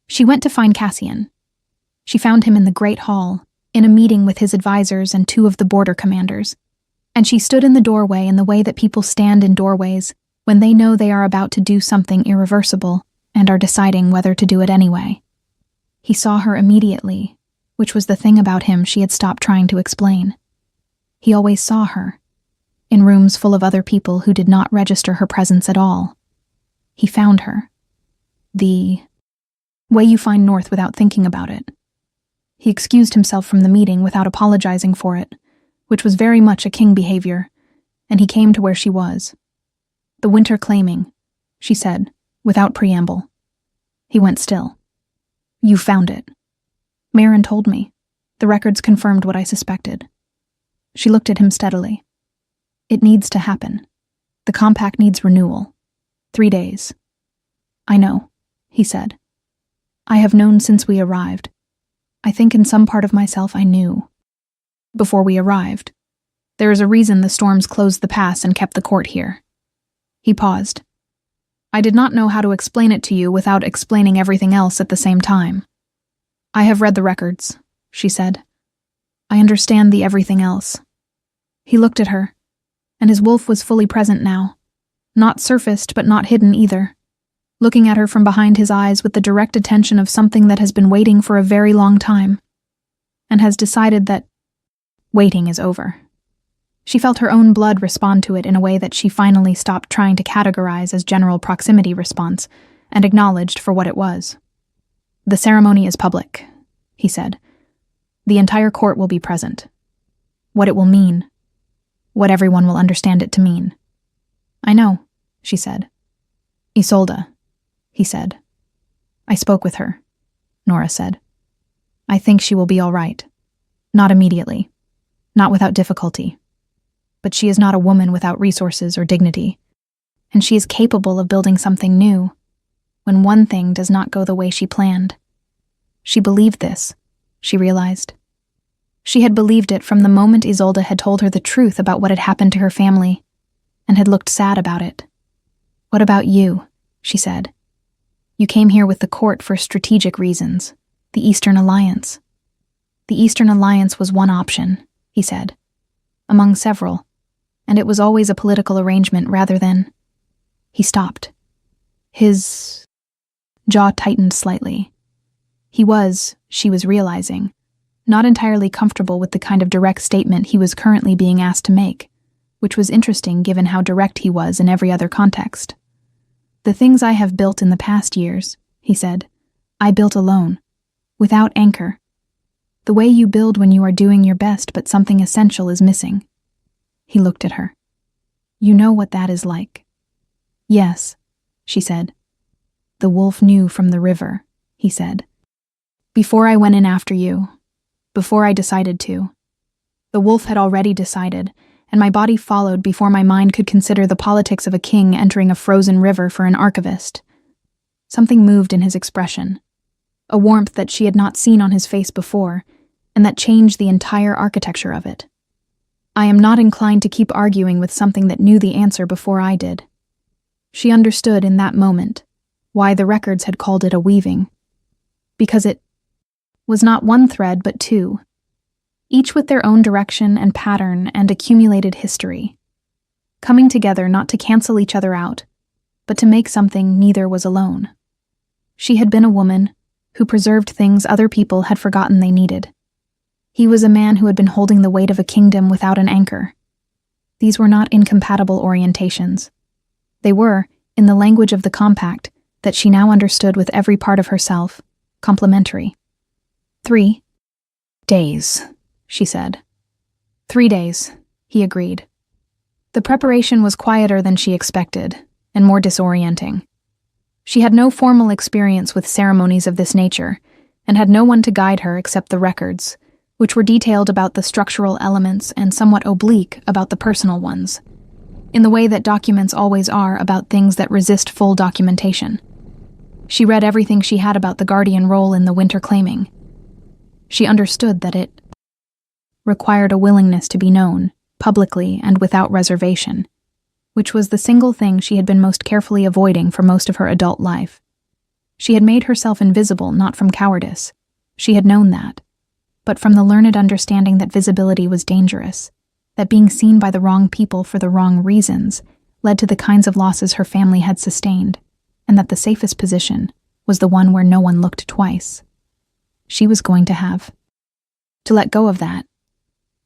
S1: She went to find Cassian. She found him in the Great Hall, in a meeting with his advisors and 2 of the border commanders, and she stood in the doorway in the way that people stand in doorways when they know they are about to do something irreversible and are deciding whether to do it anyway. He saw her immediately, which was the thing about him she had stopped trying to explain. He always saw her, in rooms full of other people who did not register her presence at all. He found her. The way you find North without thinking about it. He excused himself from the meeting without apologizing for it, which was very much a king behavior, and he came to where she was. "The winter claiming," she said, without preamble. He went still. "You found it." "Marin told me. The records confirmed what I suspected." She looked at him steadily. "It needs to happen. The compact needs renewal. 3 days." "I know," he said. "I have known since we arrived. I think in some part of myself I knew. Before we arrived. There is a reason the storms closed the pass and kept the court here." He paused. "I did not know how to explain it to you without explaining everything else at the same time. I have read the records," she said. "I understand the everything else." He looked at her, and his wolf was fully present now, not surfaced but not hidden either, looking at her from behind his eyes with the direct attention of something that has been waiting for a very long time, and has decided that waiting is over. She felt her own blood respond to it in a way that she finally stopped trying to categorize as general proximity response, and acknowledged for what it was. "The ceremony is public," he said. "The entire court will be present. What it will mean, what everyone will understand it to mean." "I know," she said. "Isolde," he said. "I spoke with her," Nora said. "I think she will be all right. Not immediately. Not without difficulty. But she is not a woman without resources or dignity, and she is capable of building something new when one thing does not go the way she planned." She believed this, she realized. She had believed it from the moment Isolde had told her the truth about what had happened to her family, and had looked sad about it. "What about you?" she said. "You came here with the court for strategic reasons, the Eastern Alliance." "The Eastern Alliance was one option," he said, "among several, and it was always a political arrangement rather than—" He stopped. His jaw tightened slightly. He was, she was realizing, not entirely comfortable with the kind of direct statement he was currently being asked to make, which was interesting given how direct he was in every other context. "The things I have built in the past years," he said, "I built alone, without anchor. The way you build when you are doing your best but something essential is missing." He looked at her. "You know what that is like." "Yes," she said. "The wolf knew from the river," he said. "Before I went in after you, before I decided to. The wolf had already decided, and my body followed before my mind could consider the politics of a king entering a frozen river for an archivist." Something moved in his expression, a warmth that she had not seen on his face before, and that changed the entire architecture of it. "I am not inclined to keep arguing with something that knew the answer before I did." She understood in that moment why the records had called it a weaving. Because it was not one thread but 2, each with their own direction and pattern and accumulated history, coming together not to cancel each other out, but to make something neither was alone. She had been a woman who preserved things other people had forgotten they needed. He was a man who had been holding the weight of a kingdom without an anchor. These were not incompatible orientations. They were, in the language of the compact that she now understood with every part of herself, complementary. 3 days, she said. 3 days, he agreed. The preparation was quieter than she expected, and more disorienting. She had no formal experience with ceremonies of this nature, and had no one to guide her except the records, which were detailed about the structural elements and somewhat oblique about the personal ones, in the way that documents always are about things that resist full documentation. She read everything she had about the guardian role in the winter claiming. She understood that it required a willingness to be known, publicly and without reservation, which was the single thing she had been most carefully avoiding for most of her adult life. She had made herself invisible not from cowardice. She had known that, but from the learned understanding that visibility was dangerous, that being seen by the wrong people for the wrong reasons led to the kinds of losses her family had sustained, and that the safest position was the one where no one looked twice. She was going to have to let go of that.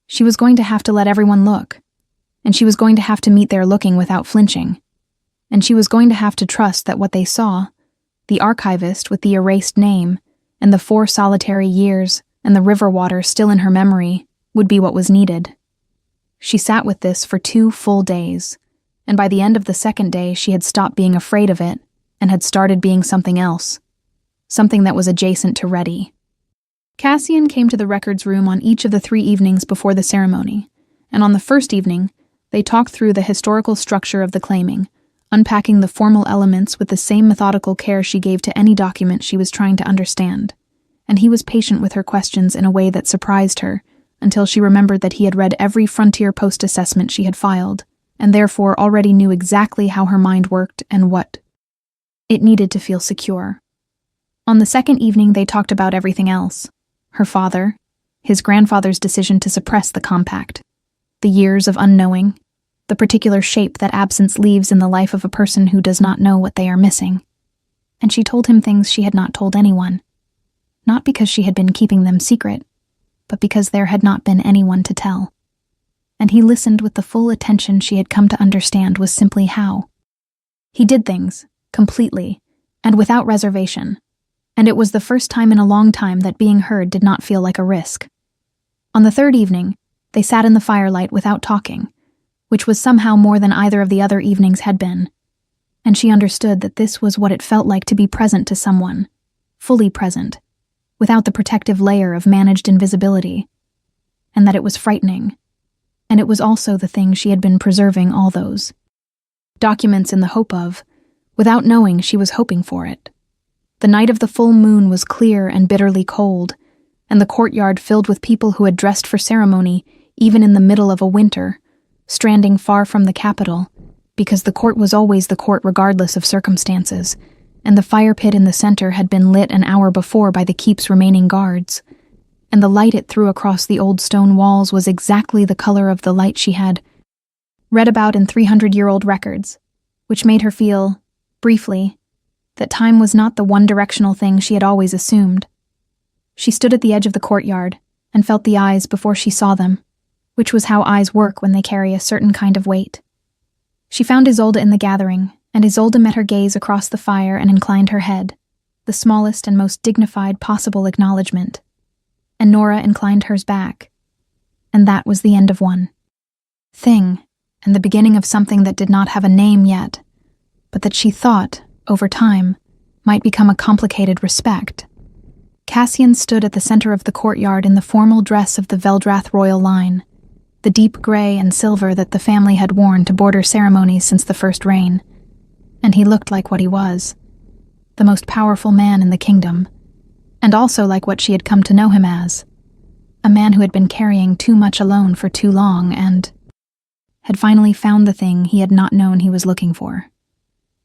S1: She was going to have to let everyone look, and she was going to have to meet their looking without flinching, and she was going to have to trust that what they saw, the archivist with the erased name, and the 4 solitary years, and the river water still in her memory, would be what was needed. She sat with this for 2 full days, and by the end of the second day she had stopped being afraid of it and had started being something else, something that was adjacent to ready. Cassian came to the records room on each of the 3 evenings before the ceremony, and on the first evening, they talked through the historical structure of the claiming, unpacking the formal elements with the same methodical care she gave to any document she was trying to understand, and he was patient with her questions in a way that surprised her, until she remembered that he had read every frontier post assessment she had filed, and therefore already knew exactly how her mind worked and what it needed to feel secure. On the second evening, they talked about everything else. Her father, his grandfather's decision to suppress the compact, the years of unknowing, the particular shape that absence leaves in the life of a person who does not know what they are missing. And she told him things she had not told anyone, not because she had been keeping them secret, but because there had not been anyone to tell. And he listened with the full attention she had come to understand was simply how. He did things, completely, and without reservation, and it was the first time in a long time that being heard did not feel like a risk. On the third evening, they sat in the firelight without talking, which was somehow more than either of the other evenings had been, and she understood that this was what it felt like to be present to someone, fully present, without the protective layer of managed invisibility, and that it was frightening, and it was also the thing she had been preserving all those documents in the hope of, without knowing she was hoping for it. The night of the full moon was clear and bitterly cold, and the courtyard filled with people who had dressed for ceremony even in the middle of a winter, stranding far from the capital, because the court was always the court regardless of circumstances, and the fire pit in the center had been lit an hour before by the keep's remaining guards, and the light it threw across the old stone walls was exactly the color of the light she had read about in 300-year-old records, which made her feel, briefly, that time was not the one-directional thing she had always assumed. She stood at the edge of the courtyard and felt the eyes before she saw them, which was how eyes work when they carry a certain kind of weight. She found Isolde in the gathering, and Isolde met her gaze across the fire and inclined her head, the smallest and most dignified possible acknowledgement. And Nora inclined hers back. And that was the end of one thing, and the beginning of something that did not have a name yet, but that she thought, over time, might become a complicated respect. Cassian stood at the center of the courtyard in the formal dress of the Veldrath royal line, the deep gray and silver that the family had worn to border ceremonies since the first reign, and he looked like what he was, the most powerful man in the kingdom, and also like what she had come to know him as, a man who had been carrying too much alone for too long and had finally found the thing he had not known he was looking for.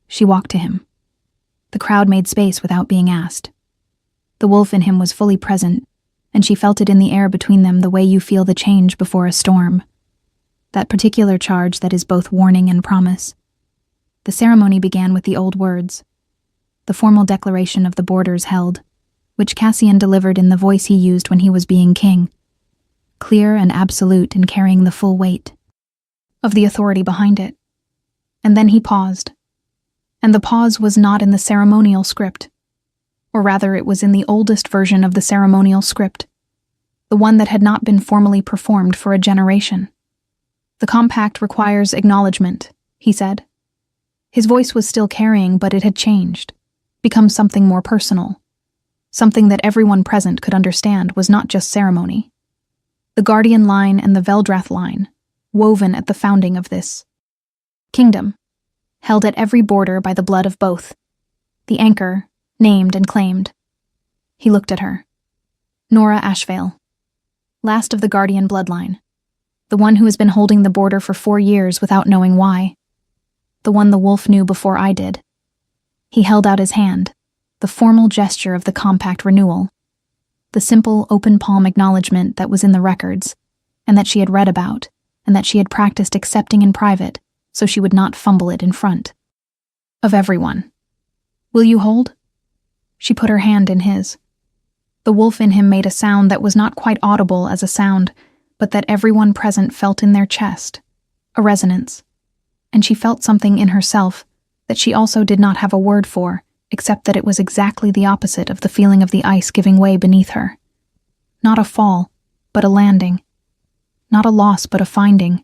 S1: She walked to him. The crowd made space without being asked. The wolf in him was fully present, and she felt it in the air between them the way you feel the change before a storm. That particular charge that is both warning and promise. The ceremony began with the old words, the formal declaration of the borders held, which Cassian delivered in the voice he used when he was being king, clear and absolute in carrying the full weight of the authority behind it. And then he paused. And the pause was not in the ceremonial script, or rather it was in the oldest version of the ceremonial script, the one that had not been formally performed for a generation. The compact requires acknowledgement, he said. His voice was still carrying, but it had changed, become something more personal, something that everyone present could understand was not just ceremony. The Guardian line and the Veldrath line, woven at the founding of this kingdom, held at every border by the blood of both, the anchor, named and claimed. He looked at her. Nora Ashvale, last of the Guardian bloodline, the one who has been holding the border for 4 years without knowing why, the one the wolf knew before I did. He held out his hand, the formal gesture of the compact renewal, the simple open palm acknowledgement that was in the records, and that she had read about, and that she had practiced accepting in private, so she would not fumble it in front of everyone. Will you hold? She put her hand in his. The wolf in him made a sound that was not quite audible as a sound, but that everyone present felt in their chest, a resonance. And she felt something in herself that she also did not have a word for, except that it was exactly the opposite of the feeling of the ice giving way beneath her. Not a fall, but a landing. Not a loss, but a finding.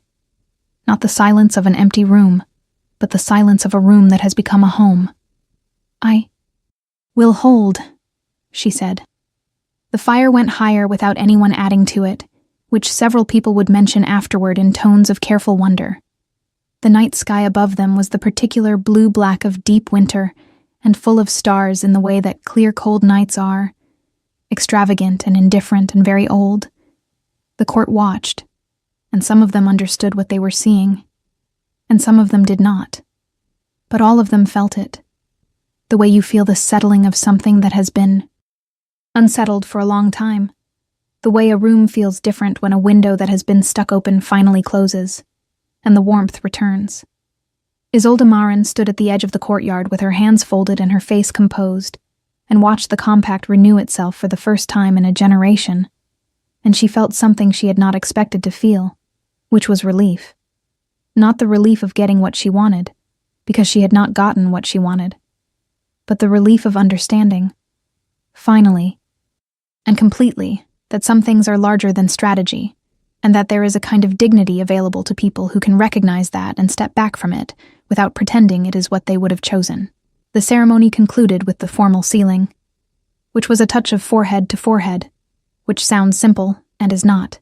S1: Not the silence of an empty room, but the silence of a room that has become a home. I will hold, she said. The fire went higher without anyone adding to it, which several people would mention afterward in tones of careful wonder. The night sky above them was the particular blue-black of deep winter, and full of stars in the way that clear cold nights are, extravagant and indifferent and very old. The court watched, and some of them understood what they were seeing, and some of them did not. But all of them felt it, the way you feel the settling of something that has been unsettled for a long time, the way a room feels different when a window that has been stuck open finally closes, and the warmth returns. Isolde Maren stood at the edge of the courtyard with her hands folded and her face composed, and watched the compact renew itself for the first time in a generation, and she felt something she had not expected to feel, which was relief. Not the relief of getting what she wanted, because she had not gotten what she wanted, but the relief of understanding, finally, and completely, that some things are larger than strategy, and that there is a kind of dignity available to people who can recognize that and step back from it without pretending it is what they would have chosen. The ceremony concluded with the formal sealing, which was a touch of forehead to forehead, which sounds simple and is not.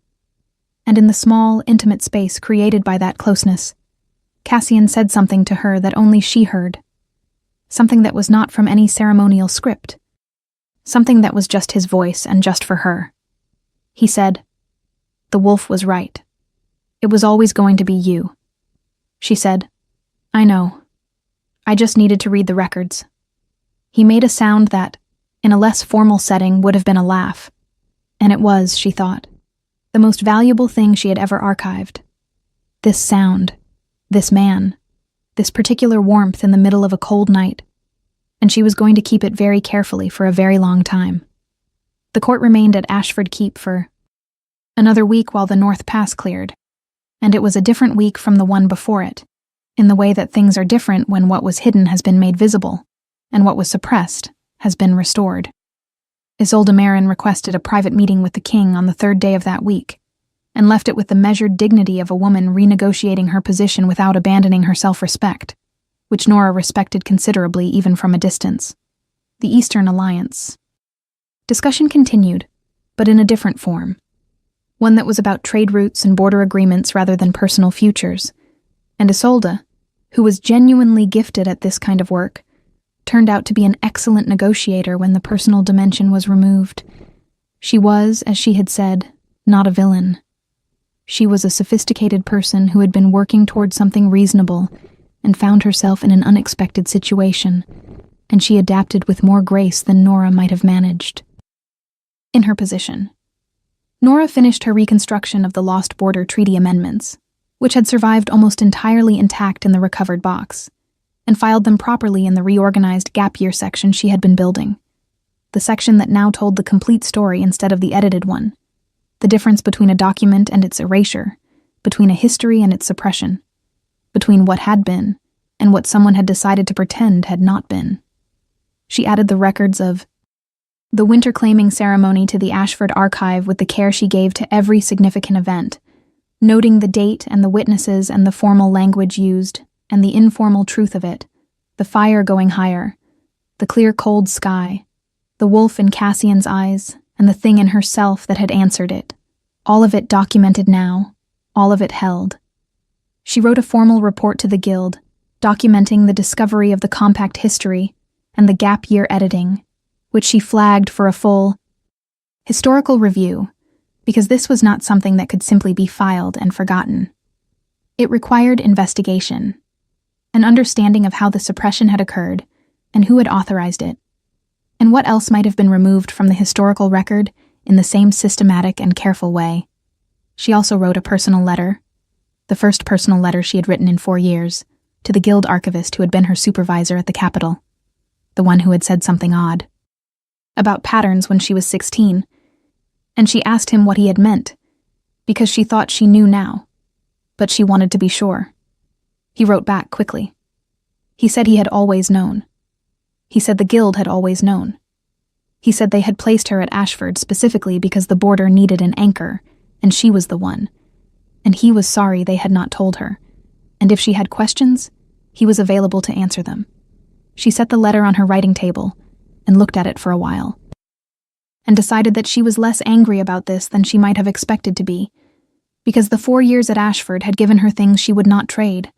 S1: And in the small, intimate space created by that closeness, Cassian said something to her that only she heard, something that was not from any ceremonial script, something that was just his voice and just for her. He said, "The wolf was right. It was always going to be you." She said, "I know. I just needed to read the records." He made a sound that, in a less formal setting, would have been a laugh. And it was, she thought, the most valuable thing she had ever archived. This sound, this man, this particular warmth in the middle of a cold night, and she was going to keep it very carefully for a very long time. The court remained at Ashford Keep for another week while the North Pass cleared, and it was a different week from the one before it, in the way that things are different when what was hidden has been made visible, and what was suppressed has been restored. Isolde Maren requested a private meeting with the king on the 3rd day of that week, and left it with the measured dignity of a woman renegotiating her position without abandoning her self-respect, which Nora respected considerably even from a distance. The Eastern Alliance. Discussion continued, but in a different form, one that was about trade routes and border agreements rather than personal futures, and Isolde, who was genuinely gifted at this kind of work, turned out to be an excellent negotiator when the personal dimension was removed. She was, as she had said, not a villain. She was a sophisticated person who had been working toward something reasonable and found herself in an unexpected situation, and she adapted with more grace than Nora might have managed. In her position, Nora finished her reconstruction of the Lost Border Treaty amendments, which had survived almost entirely intact in the recovered box, and filed them properly in the reorganized gap year section she had been building. The section that now told the complete story instead of the edited one. The difference between a document and its erasure, between a history and its suppression, between what had been and what someone had decided to pretend had not been. She added the records of the winter claiming ceremony to the Ashford archive with the care she gave to every significant event, noting the date and the witnesses and the formal language used and the informal truth of it, the fire going higher, the clear cold sky, the wolf in Cassian's eyes, and the thing in herself that had answered it. All of it documented now, all of it held. She wrote a formal report to the Guild, documenting the discovery of the compact history and the gap year editing, which she flagged for a full historical review, because this was not something that could simply be filed and forgotten. It required investigation, an understanding of how the suppression had occurred and who had authorized it, and what else might have been removed from the historical record in the same systematic and careful way. She also wrote a personal letter, the first personal letter she had written in 4 years, to the Guild archivist who had been her supervisor at the Capitol, the one who had said something odd about patterns when she was 16, and she asked him what he had meant, because she thought she knew now, but she wanted to be sure. He wrote back quickly. He said he had always known. He said the Guild had always known. He said they had placed her at Ashford specifically because the border needed an anchor, and she was the one. And he was sorry they had not told her, and if she had questions, he was available to answer them. She set the letter on her writing table and looked at it for a while, and decided that she was less angry about this than she might have expected to be, because the 4 years at Ashford had given her things she would not trade,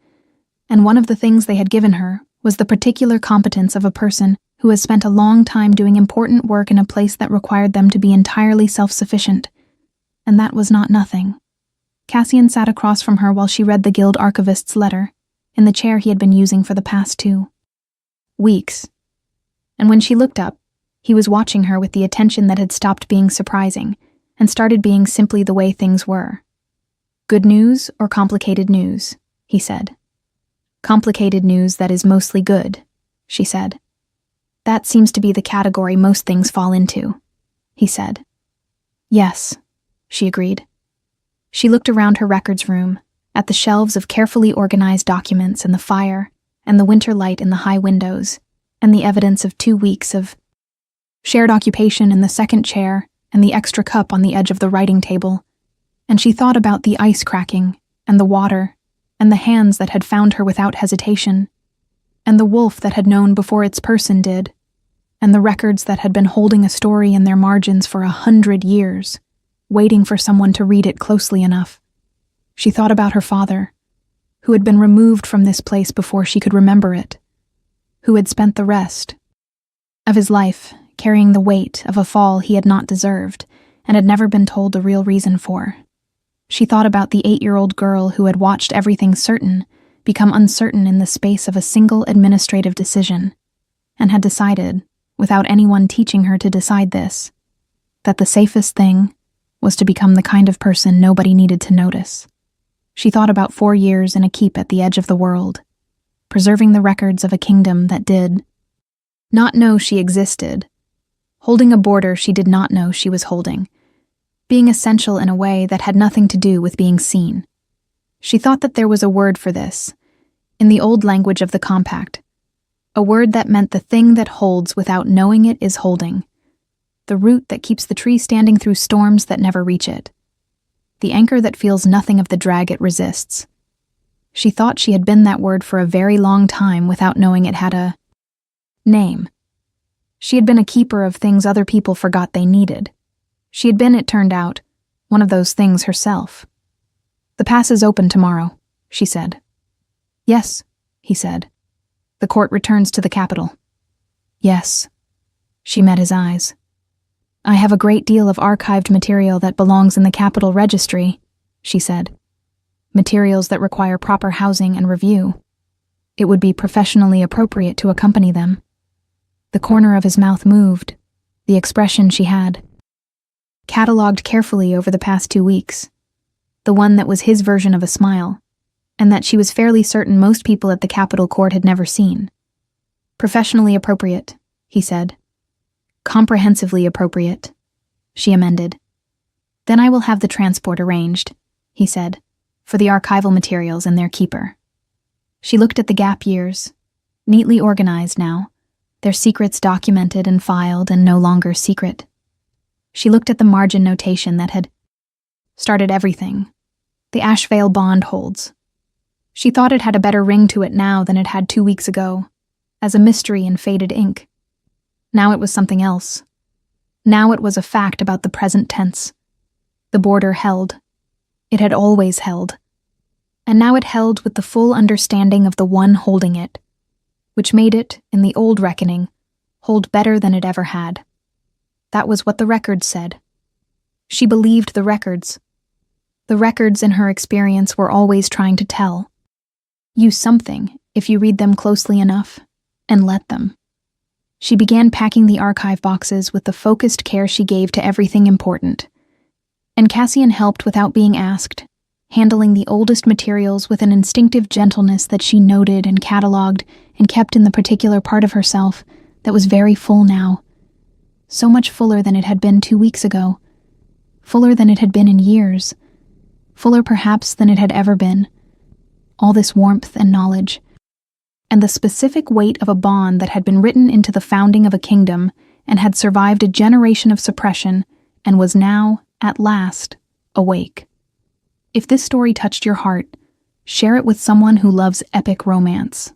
S1: and one of the things they had given her was the particular competence of a person who has spent a long time doing important work in a place that required them to be entirely self-sufficient, and that was not nothing. Cassian sat across from her while she read the Guild archivist's letter, in the chair he had been using for the past 2 weeks. And when she looked up, he was watching her with the attention that had stopped being surprising and started being simply the way things were. Good news or complicated news, he said. Complicated news that is mostly good, she said. That seems to be the category most things fall into, he said. Yes, she agreed. She looked around her records room, at the shelves of carefully organized documents and the fire, and the winter light in the high windows, and the evidence of 2 weeks of shared occupation in the second chair and the extra cup on the edge of the writing table, and she thought about the ice cracking, and the water, and the hands that had found her without hesitation, and the wolf that had known before its person did, and the records that had been holding a story in their margins for 100 years, waiting for someone to read it closely enough. She thought about her father, who had been removed from this place before she could remember it, who had spent the rest of his life carrying the weight of a fall he had not deserved and had never been told the real reason for. She thought about the 8-year-old girl who had watched everything certain become uncertain in the space of a single administrative decision, and had decided, without anyone teaching her to decide this, that the safest thing was to become the kind of person nobody needed to notice. She thought about 4 years in a keep at the edge of the world, preserving the records of a kingdom that did not know she existed, holding a border she did not know she was holding, being essential in a way that had nothing to do with being seen. She thought that there was a word for this, in the old language of the compact, a word that meant the thing that holds without knowing it is holding, the root that keeps the tree standing through storms that never reach it, the anchor that feels nothing of the drag it resists. She thought she had been that word for a very long time without knowing it had a name. She had been a keeper of things other people forgot they needed. She had been, it turned out, one of those things herself. The pass is open tomorrow, she said. Yes, he said. The court returns to the capital. Yes. She met his eyes. I have a great deal of archived material that belongs in the Capitol Registry, she said. Materials that require proper housing and review. It would be professionally appropriate to accompany them. The corner of his mouth moved, the expression she had catalogued carefully over the past 2 weeks, the one that was his version of a smile, and that she was fairly certain most people at the Capitol Court had never seen. "Professionally appropriate," he said. "Comprehensively appropriate," she amended. "Then I will have the transport arranged," he said, "for the archival materials and their keeper." She looked at the gap years, neatly organized now, their secrets documented and filed and no longer secret. She looked at the margin notation that had started everything, the Ashvale bond holds. She thought it had a better ring to it now than it had 2 weeks ago, as a mystery in faded ink. Now it was something else. Now it was a fact about the present tense. The border held. It had always held. And now it held with the full understanding of the one holding it, which made it, in the old reckoning, hold better than it ever had. That was what the records said. She believed the records. The records in her experience were always trying to tell. Use something, if you read them closely enough, and let them. She began packing the archive boxes with the focused care she gave to everything important. And Cassian helped without being asked, handling the oldest materials with an instinctive gentleness that she noted and cataloged and kept in the particular part of herself that was very full now. So much fuller than it had been 2 weeks ago. Fuller than it had been in years. Fuller perhaps than it had ever been. All this warmth and knowledge. And the specific weight of a bond that had been written into the founding of a kingdom and had survived a generation of suppression and was now, at last, awake. If this story touched your heart, share it with someone who loves epic romance.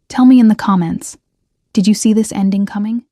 S1: Tell me in the comments, did you see this ending coming?